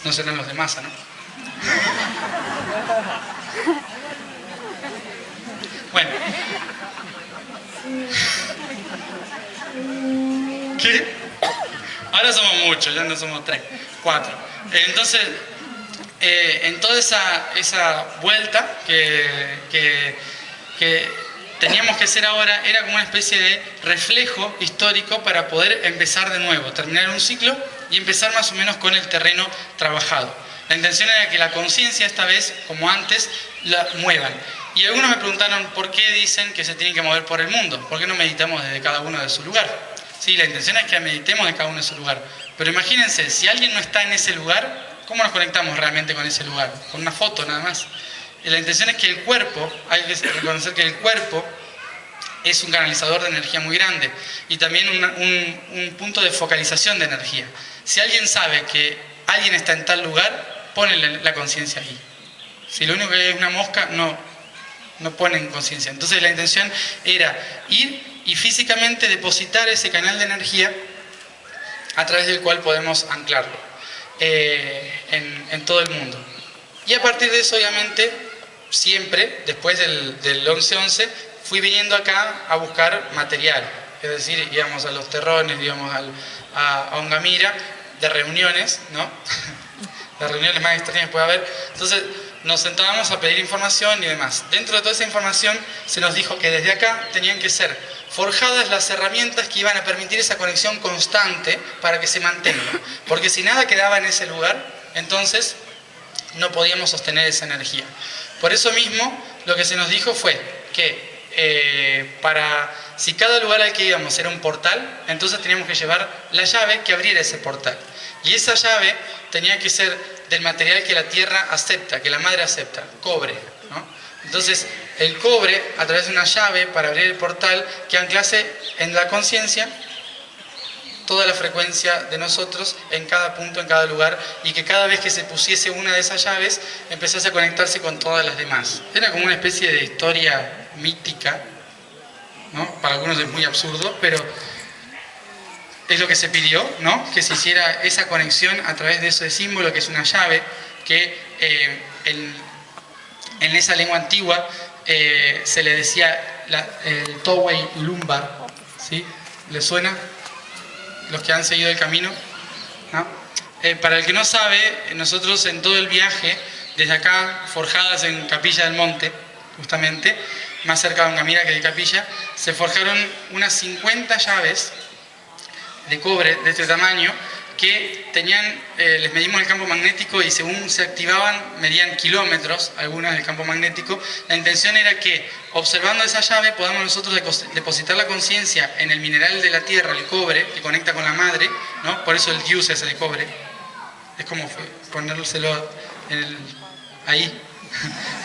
No serán los de masa, ¿no? Bueno. ¿Qué? Ahora somos muchos, ya no somos 3, 4. Entonces, en toda esa vuelta que teníamos que hacer ahora, era como una especie de reflejo histórico para poder empezar de nuevo, terminar un ciclo y empezar más o menos con el terreno trabajado. La intención era que la conciencia esta vez, como antes, la muevan. Y algunos me preguntaron por qué dicen que se tienen que mover por el mundo, por qué no meditamos desde cada uno de su lugar. Sí, la intención es que meditemos de cada uno de su lugar. Pero imagínense, si alguien no está en ese lugar, ¿cómo nos conectamos realmente con ese lugar? Con una foto nada más. Y la intención es que el cuerpo, hay que reconocer que el cuerpo es un canalizador de energía muy grande y también un punto de focalización de energía. Si alguien sabe que alguien está en tal lugar, pone la conciencia ahí. Si lo único que es una mosca, no ponen conciencia. Entonces la intención era ir y físicamente depositar ese canal de energía a través del cual podemos anclarlo en todo el mundo. Y a partir de eso, obviamente, siempre, después del 11-11, fui viniendo acá a buscar material. Es decir, íbamos a los terrones, íbamos a Ongamira, de reuniones, ¿no? Las reuniones más extrañas que puede haber. Entonces, nos sentábamos a pedir información y demás. Dentro de toda esa información se nos dijo que desde acá tenían que ser forjadas las herramientas que iban a permitir esa conexión constante para que se mantenga. Porque si nada quedaba en ese lugar, entonces no podíamos sostener esa energía. Por eso mismo, lo que se nos dijo fue que si cada lugar al que íbamos era un portal, entonces teníamos que llevar la llave que abriera ese portal. Y esa llave tenía que ser del material que la tierra acepta, que la madre acepta, cobre, ¿no? Entonces, el cobre, a través de una llave para abrir el portal, que anclase en la conciencia toda la frecuencia de nosotros en cada punto, en cada lugar, y que cada vez que se pusiese una de esas llaves, empezase a conectarse con todas las demás. Era como una especie de historia mítica, ¿no? Para algunos es muy absurdo, pero es lo que se pidió, ¿no? Que se hiciera esa conexión a través de ese símbolo que es una llave, que en esa lengua antigua se le decía el Towei Lumbar, ¿sí? ¿Les suena? Los que han seguido el camino, ¿no? Para el que no sabe, nosotros en todo el viaje, desde acá, forjadas en Capilla del Monte, justamente, más cerca de Ongamira que de Capilla, se forjaron unas 50 llaves de cobre de este tamaño que tenían, les medimos el campo magnético y según se activaban, medían kilómetros, algunas del campo magnético. La intención era que, observando esa llave, podamos nosotros depositar la conciencia en el mineral de la tierra, el cobre, que conecta con la madre, ¿no? Por eso el dius es de cobre. Es como ponérselo ahí,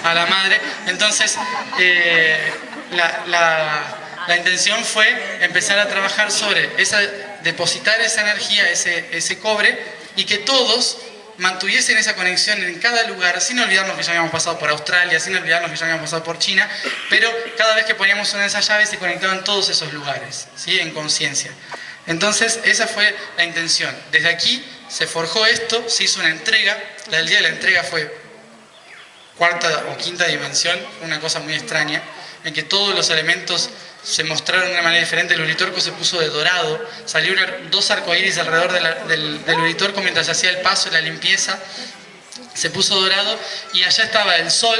a la madre. Entonces, la intención fue empezar a trabajar sobre depositar esa energía, ese cobre, y que todos mantuviesen esa conexión en cada lugar, sin olvidarnos que ya habíamos pasado por Australia, sin olvidarnos que ya habíamos pasado por China, pero cada vez que poníamos una de esas llaves se conectaban todos esos lugares, ¿sí? En conciencia. Entonces, esa fue la intención. Desde aquí se forjó esto, se hizo una entrega. El día de la entrega fue cuarta o quinta dimensión, una cosa muy extraña, en que todos los elementos se mostraron de una manera diferente. El uritorco se puso de dorado, salieron 2 arcoíris alrededor del uritorco mientras se hacía el paso y la limpieza, se puso dorado, y allá estaba el sol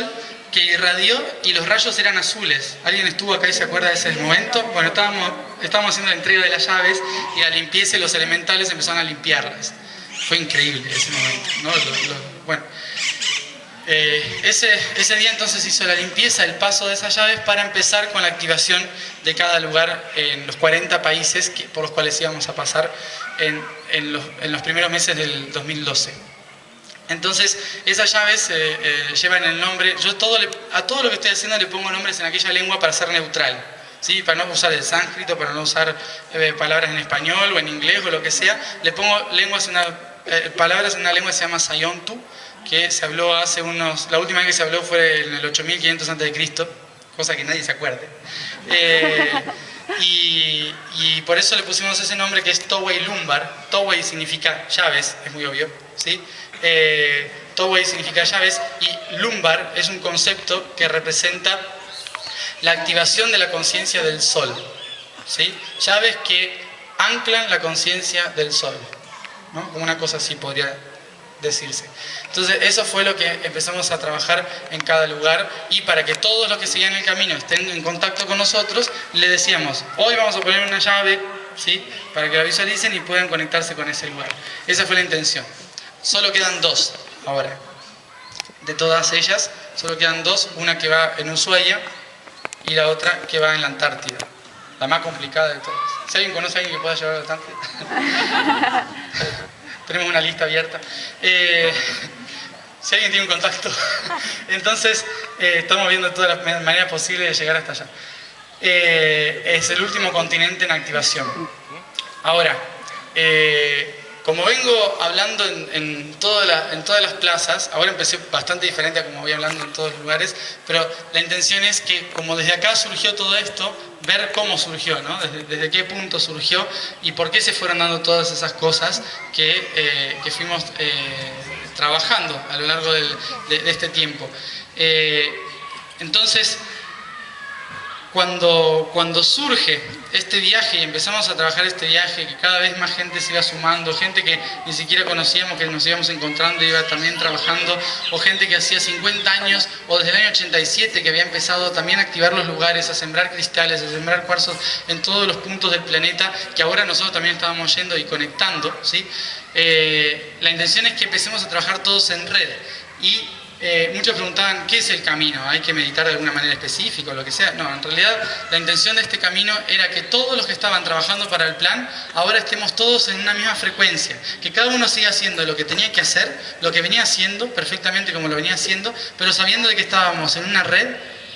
que irradió y los rayos eran azules. ¿Alguien estuvo acá y se acuerda de ese momento? Bueno, estábamos haciendo la entrega de las llaves y la limpieza y los elementales empezaron a limpiarlas. Fue increíble ese momento, ¿no? Bueno. Ese día entonces hizo la limpieza, el paso de esas llaves para empezar con la activación de cada lugar en los 40 países por los cuales íbamos a pasar en los primeros meses del 2012. Entonces, esas llaves llevan el nombre. Yo a todo lo que estoy haciendo le pongo nombres en aquella lengua para ser neutral, ¿sí? Para no usar el sánscrito, para no usar palabras en español o en inglés o lo que sea. Le pongo palabras en una lengua que se llama Sayontu, que se habló la última vez que se habló fue en el 8500 a.C., cosa que nadie se acuerde. Y por eso le pusimos ese nombre que es Towey Lumbar. Towey significa llaves, es muy obvio, ¿sí? Towey significa llaves y lumbar es un concepto que representa la activación de la conciencia del sol, ¿sí? Llaves que anclan la conciencia del sol, ¿no? Como una cosa así podría decirse. Entonces eso fue lo que empezamos a trabajar en cada lugar, y para que todos los que seguían el camino estén en contacto con nosotros, le decíamos, hoy vamos a poner una llave, ¿sí? Para que la visualicen y puedan conectarse con ese lugar. Esa fue la intención. Solo quedan dos ahora. De todas ellas, solo quedan dos, una que va en Ushuaia y la otra que va en la Antártida. La más complicada de todas. Si alguien conoce a alguien que pueda llevar a la Antártida. Tenemos una lista abierta. Si alguien tiene un contacto. Entonces, estamos viendo todas las maneras posibles de llegar hasta allá. Es el último continente en activación. Ahora, como vengo hablando en todas las plazas, ahora empecé bastante diferente a como voy hablando en todos los lugares, pero la intención es que, como desde acá surgió todo esto, ver cómo surgió, ¿no? Desde qué punto surgió y por qué se fueron dando todas esas cosas que fuimos trabajando a lo largo de este tiempo. Entonces, cuando surge este viaje y empezamos a trabajar este viaje, que cada vez más gente se iba sumando, gente que ni siquiera conocíamos, que nos íbamos encontrando y iba también trabajando, o gente que hacía 50 años o desde el año 87 que había empezado también a activar los lugares, a sembrar cristales, a sembrar cuarzos en todos los puntos del planeta, que ahora nosotros también estábamos yendo y conectando, ¿sí? La intención es que empecemos a trabajar todos en red. Y muchos preguntaban, ¿qué es el camino? ¿Hay que meditar de alguna manera específica o lo que sea? No, en realidad la intención de este camino era que todos los que estaban trabajando para el plan, ahora estemos todos en una misma frecuencia. Que cada uno siga haciendo lo que tenía que hacer, lo que venía haciendo, perfectamente como lo venía haciendo, pero sabiendo de que estábamos en una red,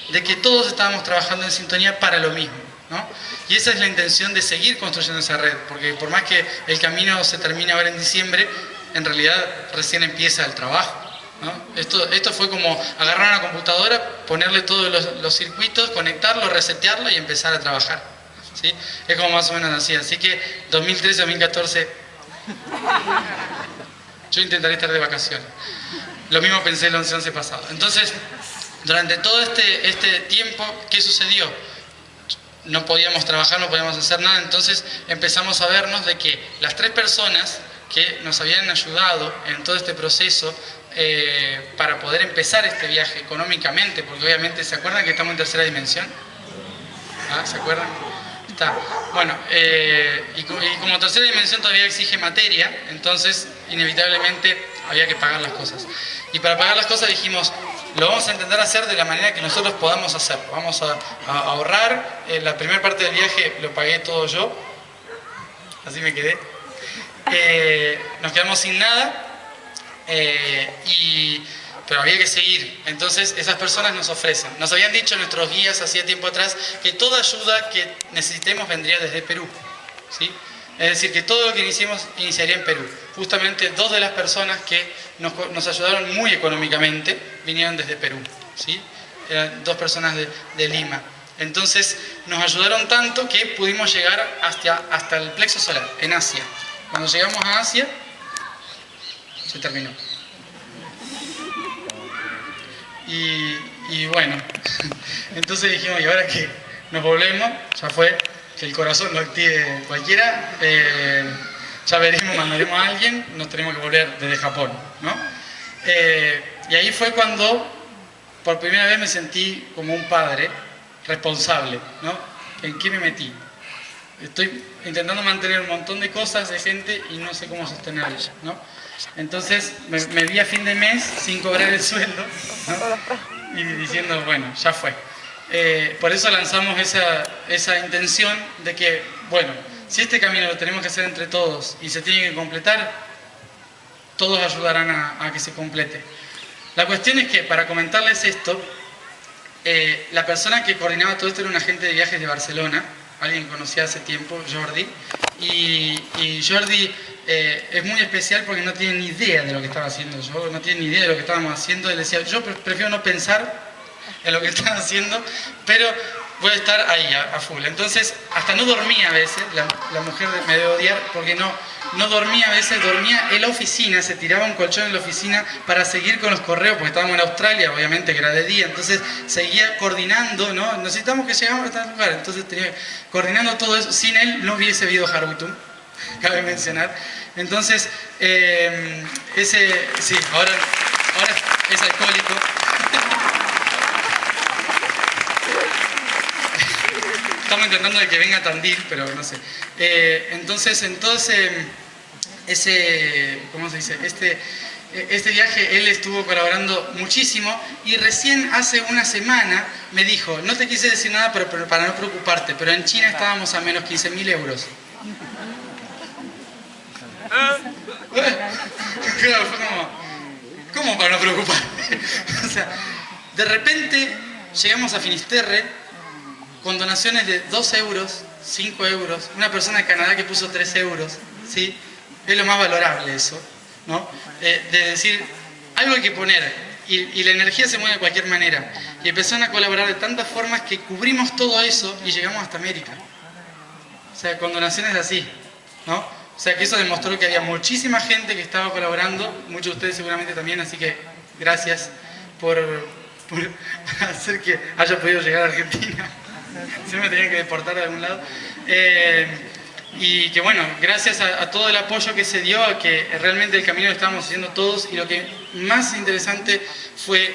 de que todos estábamos trabajando en sintonía para lo mismo, ¿no? Y esa es la intención de seguir construyendo esa red, porque por más que el camino se termine ahora en diciembre, en realidad recién empieza el trabajo, ¿no? Esto fue como agarrar una computadora, ponerle todos los circuitos, conectarlo, resetearlo y empezar a trabajar, ¿sí? Es como más o menos así. Así que 2013, 2014, yo intentaré estar de vacaciones. Lo mismo pensé el 11-11 pasado. Entonces, durante todo este tiempo, ¿qué sucedió? No podíamos trabajar, no podíamos hacer nada, entonces empezamos a vernos de que las tres personas que nos habían ayudado en todo este proceso para poder empezar este viaje económicamente, porque obviamente, ¿se acuerdan que estamos en tercera dimensión? ¿Ah? ¿Se acuerdan? Está. Bueno, y como tercera dimensión todavía exige materia, entonces inevitablemente había que pagar las cosas. Y para pagar las cosas dijimos, lo vamos a intentar hacer de la manera que nosotros podamos hacerlo. Vamos a ahorrar. La primera parte del viaje lo pagué todo yo, así me quedé. Nos quedamos sin nada, pero había que seguir. Entonces esas personas nos ofrecen. Nos habían dicho nuestros guías hacía tiempo atrás que toda ayuda que necesitemos vendría desde Perú, ¿sí? Es decir, que todo lo que iniciaría en Perú. Justamente dos de las personas que nos ayudaron muy económicamente vinieron desde Perú, ¿sí? Eran dos personas de Lima. Entonces nos ayudaron tanto que pudimos llegar hasta el plexo solar, en Asia. Cuando llegamos a Asia, se terminó. Y bueno, entonces dijimos, ¿y ahora qué? Nos volvemos, ya fue, que el corazón lo active cualquiera, ya veremos, mandaremos a alguien, nos tenemos que volver desde Japón, ¿no? Y ahí fue cuando por primera vez me sentí como un padre responsable, ¿no? ¿En qué me metí? Estoy intentando mantener un montón de cosas de gente y no sé cómo sostenerlas, ¿no? Entonces me vi a fin de mes sin cobrar el sueldo, ¿no? Y diciendo, bueno, ya fue. Por eso lanzamos esa intención de que, bueno, si este camino lo tenemos que hacer entre todos y se tiene que completar, todos ayudarán a que se complete. La cuestión es que, para comentarles esto, la persona que coordinaba todo esto era un agente de viajes de Barcelona, alguien que conocía hace tiempo, Jordi, y Jordi es muy especial porque no tiene ni idea de lo que estaba haciendo yo, no tiene ni idea de lo que estábamos haciendo. Él decía, yo prefiero no pensar en lo que están haciendo, pero voy a estar ahí a full. Entonces, hasta no dormía a veces, la mujer me debe odiar porque no dormía a veces, dormía en la oficina, se tiraba un colchón en la oficina para seguir con los correos, porque estábamos en Australia, obviamente que era de día, entonces seguía coordinando, ¿no? Necesitamos que llegamos a tal lugar, entonces tenía coordinando todo eso. Sin él no hubiese habido Harwitum, cabe mencionar. Entonces, sí, ahora es alcohólico. Estamos intentando de que venga a Tandil, pero no sé. Entonces, en todo ¿cómo se dice? Este viaje él estuvo colaborando muchísimo y recién hace una semana me dijo, no te quise decir nada pero para no preocuparte, pero en China estábamos a menos 15.000 euros. Claro, fue ¿cómo para no preocuparte? O sea, de repente llegamos a Finisterre con donaciones de 2 euros, 5 euros, una persona de Canadá que puso 3 euros, ¿sí? Es lo más valorable eso, ¿no? De decir, algo hay que poner, y la energía se mueve de cualquier manera. Y empezaron a colaborar de tantas formas que cubrimos todo eso y llegamos hasta América. O sea, con donaciones así, ¿no? O sea, que eso demostró que había muchísima gente que estaba colaborando, muchos de ustedes seguramente también, así que gracias por hacer que haya podido llegar a Argentina. Si no me tenían que deportar de algún lado. Y que bueno, gracias a todo el apoyo que se dio, a que realmente el camino lo estábamos haciendo todos, y lo que más interesante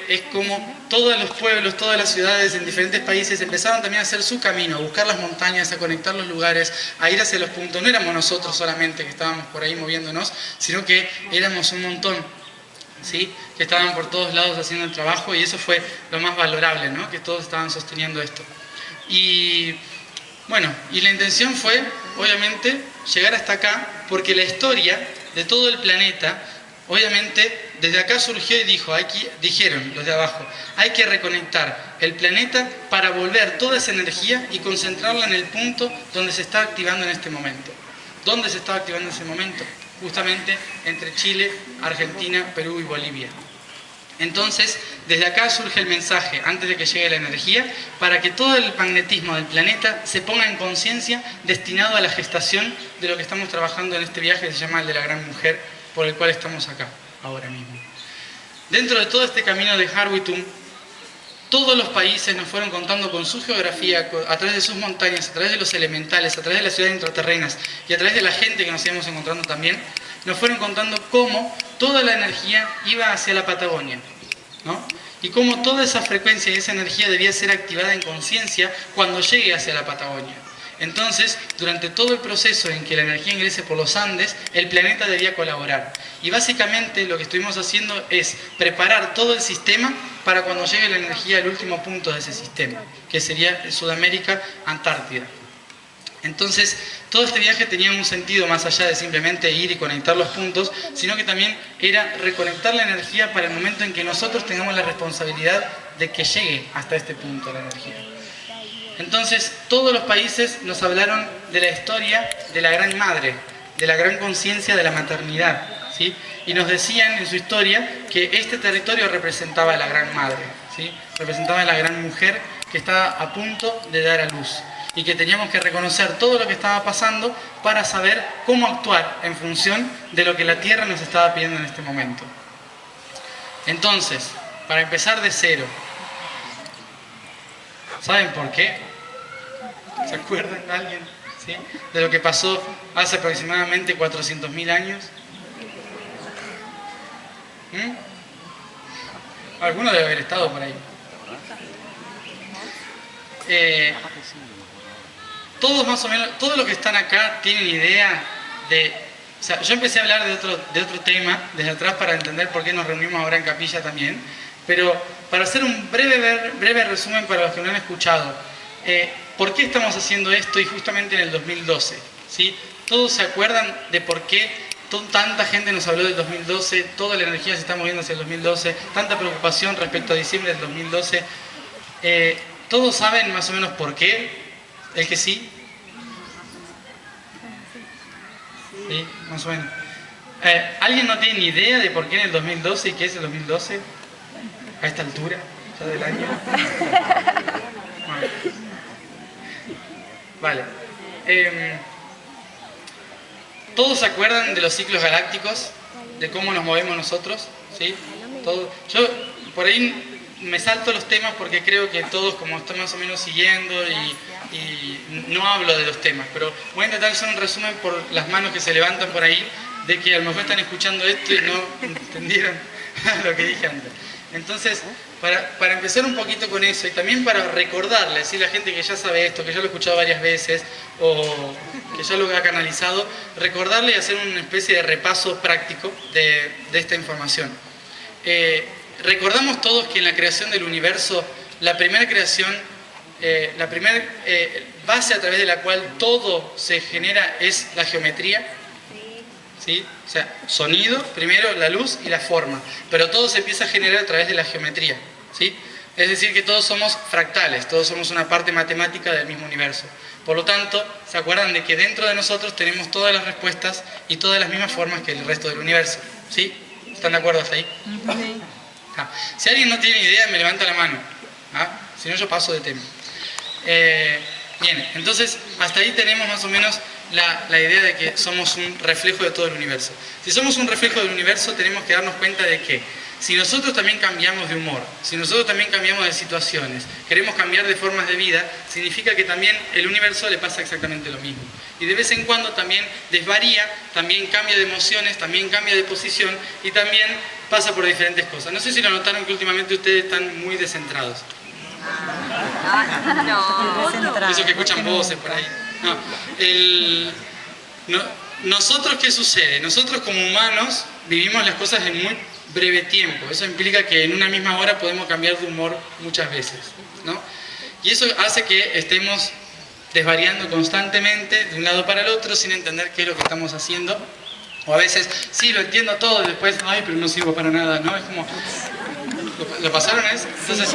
es como todos los pueblos, todas las ciudades en diferentes países empezaron también a hacer su camino, a buscar las montañas, a conectar los lugares, a ir hacia los puntos. No éramos nosotros solamente que estábamos por ahí moviéndonos, sino que éramos un montón, ¿sí? Que estaban por todos lados haciendo el trabajo, y eso fue lo más valorable, ¿no? Que todos estaban sosteniendo esto. Y bueno, y la intención fue, obviamente, llegar hasta acá, porque la historia de todo el planeta, obviamente, desde acá surgió y dijeron los de abajo, hay que reconectar el planeta para volver toda esa energía y concentrarla en el punto donde se está activando en este momento. ¿Dónde se está activando en ese momento? Justamente entre Chile, Argentina, Perú y Bolivia. Entonces, desde acá surge el mensaje, antes de que llegue la energía, para que todo el magnetismo del planeta se ponga en conciencia destinado a la gestación de lo que estamos trabajando en este viaje que se llama el de la gran mujer, por el cual estamos acá, ahora mismo. Dentro de todo este camino de Harwitum, todos los países nos fueron contando con su geografía, a través de sus montañas, a través de los elementales, a través de las ciudades intraterrenas y a través de la gente que nos íbamos encontrando también, nos fueron contando cómo toda la energía iba hacia la Patagonia, ¿no? Y cómo toda esa frecuencia y esa energía debía ser activada en conciencia cuando llegue hacia la Patagonia. Entonces, durante todo el proceso en que la energía ingrese por los Andes, el planeta debía colaborar. Y básicamente lo que estuvimos haciendo es preparar todo el sistema para cuando llegue la energía al último punto de ese sistema, que sería Sudamérica, Antártida. Entonces, todo este viaje tenía un sentido más allá de simplemente ir y conectar los puntos, sino que también era reconectar la energía para el momento en que nosotros tengamos la responsabilidad de que llegue hasta este punto la energía. Entonces, todos los países nos hablaron de la historia de la Gran Madre, de la gran conciencia de la maternidad, ¿sí? Y nos decían en su historia que este territorio representaba a la Gran Madre, ¿sí? Representaba a la gran mujer que estaba a punto de dar a luz, y que teníamos que reconocer todo lo que estaba pasando para saber cómo actuar en función de lo que la Tierra nos estaba pidiendo en este momento. Entonces, para empezar de cero, ¿saben por qué? ¿Se acuerdan de alguien? ¿Sí? De lo que pasó hace aproximadamente 400.000 años. Alguno debe haber estado por ahí. Todos más o menos, todos los que están acá tienen idea de... O sea, yo empecé a hablar de otro tema desde atrás para entender por qué nos reunimos ahora en capilla también, pero para hacer un breve resumen para los que no han escuchado, ¿por qué estamos haciendo esto? Y justamente en el 2012, ¿sí? ¿Todos se acuerdan de por qué tanta gente nos habló del 2012, toda la energía se está moviendo hacia el 2012, tanta preocupación respecto a diciembre del 2012? ¿Todos saben más o menos por qué? ¿El que sí? Sí, más o menos. ¿Alguien no tiene ni idea de por qué en el 2012 y qué es el 2012? A esta altura, ya del año. Bueno. Vale. ¿Todos se acuerdan de los ciclos galácticos? ¿De cómo nos movemos nosotros? ¿Sí? Yo por ahí me salto los temas porque creo que todos como están más o menos siguiendo y no hablo de los temas, pero voy a intentar hacer un resumen por las manos que se levantan por ahí, de que a lo mejor están escuchando esto y no entendieron lo que dije antes. Entonces, para empezar un poquito con eso y también para recordarle, decir a la gente que ya sabe esto, que ya lo he escuchado varias veces o que ya lo ha canalizado, recordarle y hacer una especie de repaso práctico de esta información. Recordamos todos que en la creación del universo, la primera creación, la primera base a través de la cual todo se genera es la geometría. ¿Sí? O sea, sonido, primero la luz y la forma, pero todo se empieza a generar a través de la geometría, ¿sí? Es decir, que todos somos fractales, todos somos una parte matemática del mismo universo. Por lo tanto, ¿se acuerdan de que dentro de nosotros tenemos todas las respuestas y todas las mismas formas que el resto del universo? ¿Sí? ¿Están de acuerdo hasta ahí? Sí. Si alguien no tiene idea, me levanta la mano. Si no, yo paso de tema. Bien, entonces, hasta ahí tenemos más o menos la idea de que somos un reflejo de todo el universo. Si somos un reflejo del universo, tenemos que darnos cuenta de que si nosotros también cambiamos de humor, si nosotros también cambiamos de situaciones, queremos cambiar de formas de vida, significa que también el universo le pasa exactamente lo mismo. Y de vez en cuando también desvaría, también cambia de emociones, también cambia de posición y también pasa por diferentes cosas. No sé si lo notaron que últimamente ustedes están muy descentrados. No. Eso que escuchan voces por ahí. Nosotros, ¿qué sucede? Nosotros como humanos vivimos las cosas en muy breve tiempo. Eso implica que en una misma hora podemos cambiar de humor muchas veces, ¿no? Y eso hace que estemos desvariando constantemente de un lado para el otro sin entender qué es lo que estamos haciendo. O a veces, sí, lo entiendo todo y después, ay, pero no sirvo para nada, ¿no? Es como... ¿Lo pasaron eso? Entonces,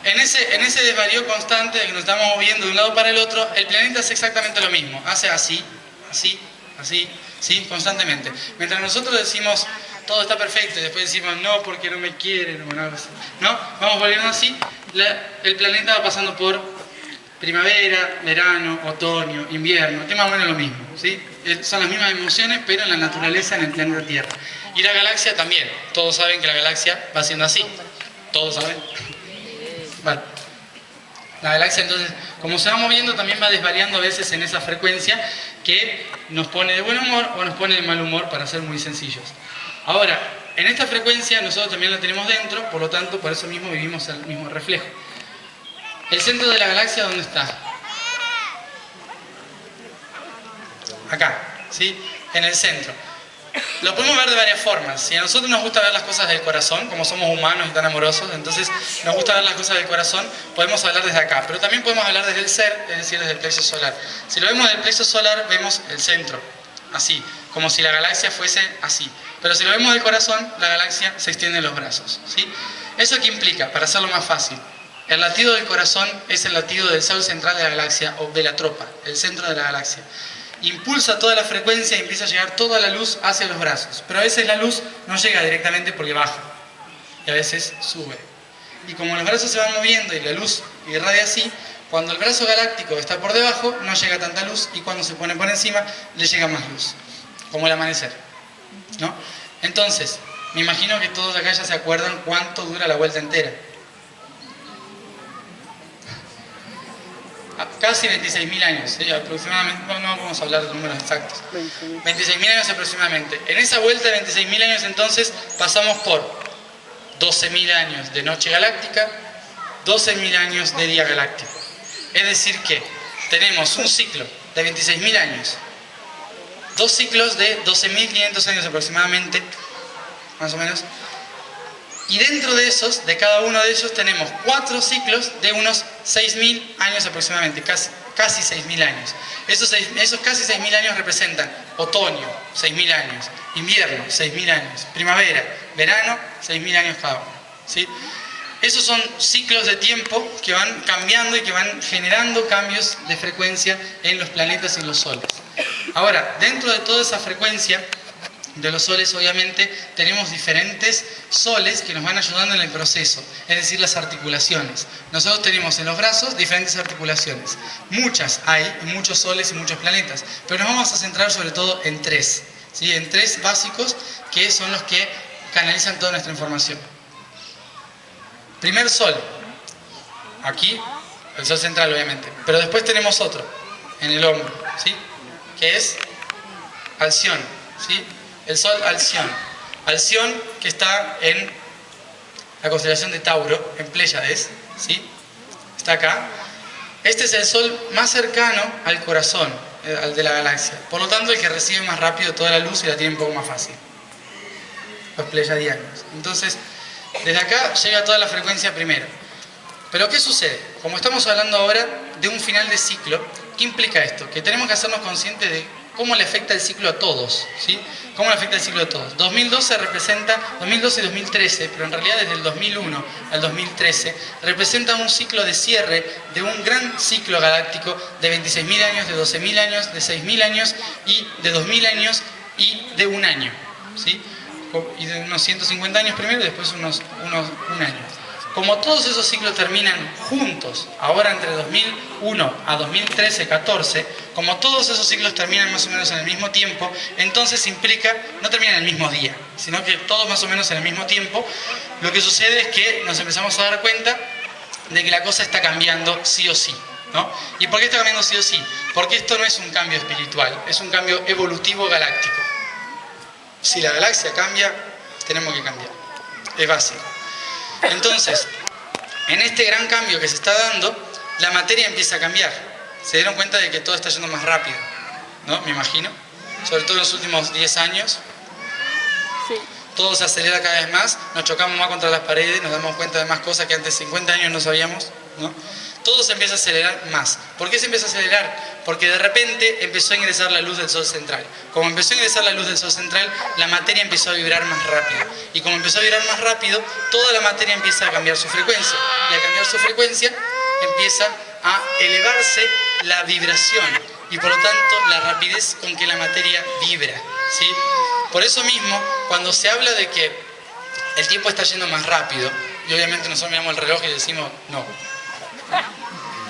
en ese desvarío constante de que nos estamos moviendo de un lado para el otro, el planeta hace exactamente lo mismo. Hace así, así, así, ¿sí? Constantemente. Mientras nosotros decimos, todo está perfecto, y después decimos, no, porque no me quieren, o algo así, ¿no? Vamos volviendo así, el planeta va pasando por primavera, verano, otoño, invierno, que es más o menos lo mismo, ¿sí? Son las mismas emociones, pero en la naturaleza, en el planeta Tierra. Y la galaxia también. Todos saben que la galaxia va siendo así. ¿Todos saben? Vale. La galaxia entonces, como se va moviendo, también va desvariando a veces en esa frecuencia que nos pone de buen humor o nos pone de mal humor, para ser muy sencillos. Ahora, en esta frecuencia nosotros también la tenemos dentro, por lo tanto, por eso mismo vivimos el mismo reflejo. ¿El centro de la galaxia dónde está? Acá, ¿sí? En el centro. Lo podemos ver de varias formas. Si a nosotros nos gusta ver las cosas del corazón, como somos humanos y tan amorosos, entonces nos gusta ver las cosas del corazón, podemos hablar desde acá. Pero también podemos hablar desde el ser, es decir, desde el plexo solar. Si lo vemos desde el plexo solar, vemos el centro, así, como si la galaxia fuese así. Pero si lo vemos del corazón, la galaxia se extiende en los brazos, ¿sí? ¿Eso qué implica? Para hacerlo más fácil. El latido del corazón es el latido del sol central de la galaxia, o de la tropa, el centro de la galaxia. Impulsa toda la frecuencia y empieza a llegar toda la luz hacia los brazos. Pero a veces la luz no llega directamente porque baja, y a veces sube. Y como los brazos se van moviendo y la luz irradia así, cuando el brazo galáctico está por debajo, no llega tanta luz, y cuando se pone por encima, le llega más luz. Como el amanecer, ¿no? Entonces, me imagino que todos acá ya se acuerdan cuánto dura la vuelta entera. Casi 26.000 años, ¿sí? Aproximadamente, no vamos a hablar de números exactos. 26.000 años aproximadamente. En esa vuelta de 26.000 años entonces pasamos por 12.000 años de noche galáctica, 12.000 años de día galáctico. Es decir que tenemos un ciclo de 26.000 años, dos ciclos de 12.500 años aproximadamente, más o menos. Y dentro de esos, de cada uno de ellos, tenemos 4 ciclos de unos 6.000 años aproximadamente, casi 6.000 años. Esos casi 6.000 años representan otoño, 6.000 años, invierno, 6.000 años, primavera, verano, 6.000 años cada uno, ¿sí? Esos son ciclos de tiempo que van cambiando y que van generando cambios de frecuencia en los planetas y en los soles. Ahora, dentro de toda esa frecuencia, de los soles, obviamente, tenemos diferentes soles que nos van ayudando en el proceso, es decir, las articulaciones. Nosotros tenemos en los brazos diferentes articulaciones. Muchas hay, muchos soles y muchos planetas, pero nos vamos a centrar sobre todo en tres, ¿sí? En tres básicos que son los que canalizan toda nuestra información. Primer sol, aquí, el sol central obviamente, pero después tenemos otro, en el hombro, ¿sí? Que es Alción, ¿sí? El sol Alción. Alción que está en la constelación de Tauro, en Pléyades, ¿sí? Está acá. Este es el sol más cercano al corazón, al de la galaxia. Por lo tanto, el que recibe más rápido toda la luz y la tiene un poco más fácil. Los pleyadianos. Entonces, desde acá llega toda la frecuencia primero. Pero ¿qué sucede? Como estamos hablando ahora de un final de ciclo, ¿qué implica esto? Que tenemos que hacernos conscientes de cómo le afecta el ciclo a todos, ¿sí? ¿Cómo le afecta el ciclo a todos? 2012 representa, 2012 y 2013, pero en realidad desde el 2001 al 2013, representa un ciclo de cierre de un gran ciclo galáctico de 26.000 años, de 12.000 años, de 6.000 años y de 2.000 años y de un año, ¿sí? Y de unos 150 años primero y después un año. Como todos esos ciclos terminan juntos, ahora entre 2001 a 2013-14, como todos esos ciclos terminan más o menos en el mismo tiempo, entonces implica, no terminan en el mismo día, sino que todos más o menos en el mismo tiempo, lo que sucede es que nos empezamos a dar cuenta de que la cosa está cambiando sí o sí, ¿no? ¿Y por qué está cambiando sí o sí? Porque esto no es un cambio espiritual, es un cambio evolutivo galáctico. Si la galaxia cambia, tenemos que cambiar. Es básico. Entonces, en este gran cambio que se está dando, la materia empieza a cambiar. Se dieron cuenta de que todo está yendo más rápido, ¿no? Me imagino. Sobre todo en los últimos 10 años. Sí. Todo se acelera cada vez más, nos chocamos más contra las paredes, nos damos cuenta de más cosas que antes 50 años no sabíamos, ¿no? Todo se empieza a acelerar más. ¿Por qué se empieza a acelerar? Porque de repente empezó a ingresar la luz del Sol central. Como empezó a ingresar la luz del Sol central, la materia empezó a vibrar más rápido. Y como empezó a vibrar más rápido, toda la materia empieza a cambiar su frecuencia. Y al cambiar su frecuencia, empieza a elevarse la vibración. Y por lo tanto, la rapidez con que la materia vibra, ¿sí? Por eso mismo, cuando se habla de que el tiempo está yendo más rápido, y obviamente nosotros miramos el reloj y decimos, no,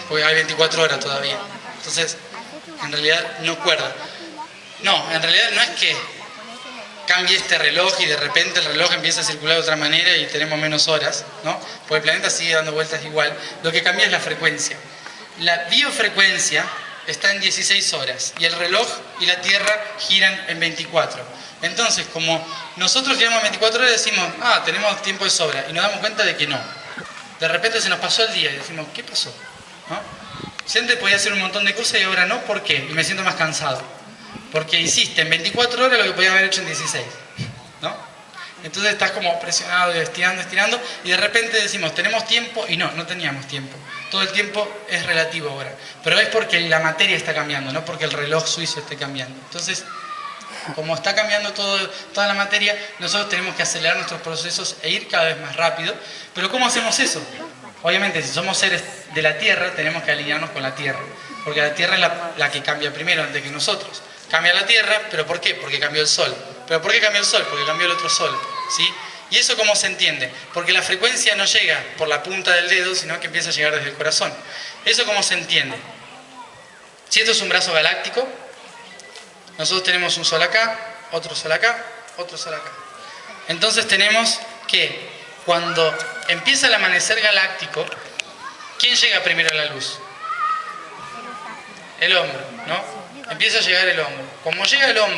porque hay 24 horas todavía. Entonces, en realidad no cuerda. No, en realidad no es que cambie este reloj y de repente el reloj empieza a circular de otra manera y tenemos menos horas, ¿no? Porque el planeta sigue dando vueltas igual. Lo que cambia es la frecuencia. La biofrecuencia está en 16 horas y el reloj y la Tierra giran en 24. Entonces, como nosotros giramos en 24 horas, decimos, tenemos tiempo de sobra, y nos damos cuenta de que no. De repente se nos pasó el día y decimos, ¿qué pasó? ¿No? Si antes podía hacer un montón de cosas y ahora no, ¿por qué? Y me siento más cansado. Porque hiciste en 24 horas lo que podías haber hecho en 16, ¿no? Entonces estás como presionado y estirando, y de repente decimos, tenemos tiempo, y no teníamos tiempo. Todo el tiempo es relativo ahora. Pero es porque la materia está cambiando, no porque el reloj suizo esté cambiando. Entonces, como está cambiando toda la materia, nosotros tenemos que acelerar nuestros procesos e ir cada vez más rápido. Pero ¿cómo hacemos eso? Obviamente, si somos seres de la Tierra, tenemos que alinearnos con la Tierra. Porque la Tierra es la que cambia primero antes que nosotros. Cambia la Tierra, ¿pero por qué? Porque cambió el Sol. ¿Pero por qué cambió el Sol? Porque cambió el otro Sol, ¿sí? ¿Y eso cómo se entiende? Porque la frecuencia no llega por la punta del dedo, sino que empieza a llegar desde el corazón. ¿Eso cómo se entiende? Si esto es un brazo galáctico, nosotros tenemos un sol acá, otro sol acá, otro sol acá. Entonces tenemos que cuando empieza el amanecer galáctico, ¿quién llega primero a la luz? El hombro, ¿no? Empieza a llegar el hombro. Como llega el hombro,